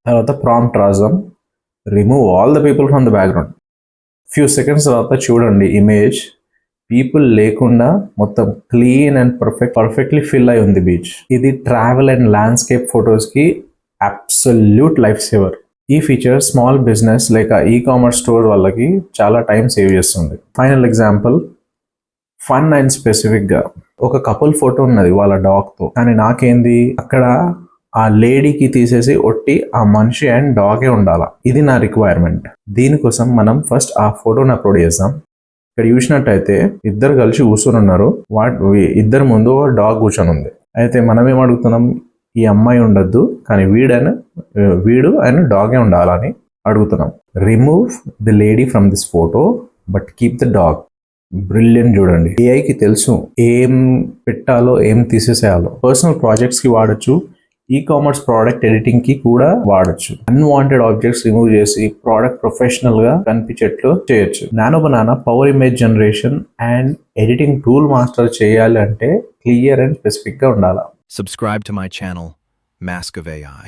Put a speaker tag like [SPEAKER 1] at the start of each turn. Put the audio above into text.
[SPEAKER 1] తర్వాత ప్రాంప్ట్ రాద్దాం, remove all the people from the background. Few seconds తర్వాత చూడండి ఇమేజ్ పీపుల్ లేకుండా మొత్తం క్లీన్ అండ్ పర్ఫెక్ట్లీ ఫిల్ అయి ఉంది బీచ్. ఇది ట్రావెల్ అండ్ ల్యాండ్స్కేప్ ఫొటోస్కి అబ్సల్యూట్ లైఫ్ సేవర్. ఈ ఫీచర్ స్మాల్ బిజినెస్ లేక ఈ-కామర్స్ స్టోర్ వాళ్ళకి చాలా టైం సేవ్ చేస్తుంది. ఫైనల్ ఎగ్జాంపుల్, ఫన్ అండ్ స్పెసిఫిక్గా ఒక కపుల్ ఫోటో ఉన్నది వాళ్ళ డాగ్తో, కానీ నాకేంది అక్కడ ఆ లేడీకి తీసేసి ఒట్టి ఆ మనిషి అండ్ డాగే ఉండాలా. ఇది నా రిక్వైర్మెంట్. దీనికోసం మనం ఫస్ట్ ఆ ఫోటోని అప్లోడ్ చేద్దాం. ఇక్కడ చూసినట్టయితే ఇద్దరు కలిసి కూర్చొని ఉన్నారు. ఇద్దరు ముందు డాగ్ కూర్చొని ఉంది. అయితే మనం ఏం అడుగుతున్నాం, ఈ అమ్మాయి ఉండద్దు కానీ వీడు అండ్ డాగే ఉండాలని అడుగుతున్నాం. Remove the lady from this photo but keep the dog. Brilliant చూడండి. ఏఐకి తెలుసు ఏం పెట్టాలో ఏం తీసేసేయాలో. పర్సనల్ ప్రాజెక్ట్స్కి వాడచ్చు, ఈ-కామర్స్ ప్రోడక్ట్ ఎడిటింగ్కి కూడా వాడచ్చు. అన్వాంటెడ్ ఆబ్జెక్ట్స్ రిమూవ్ చేసి ప్రోడక్ట్ ప్రొఫెషనల్గా కనిపించేట్లు చేయొచ్చు. Nano banana power image generation and editing tool master చేయాలి అంటే క్లియర్ అండ్ స్పెసిఫిక్గా ఉండాలి.
[SPEAKER 2] Subscribe to my channel, Mask of AI.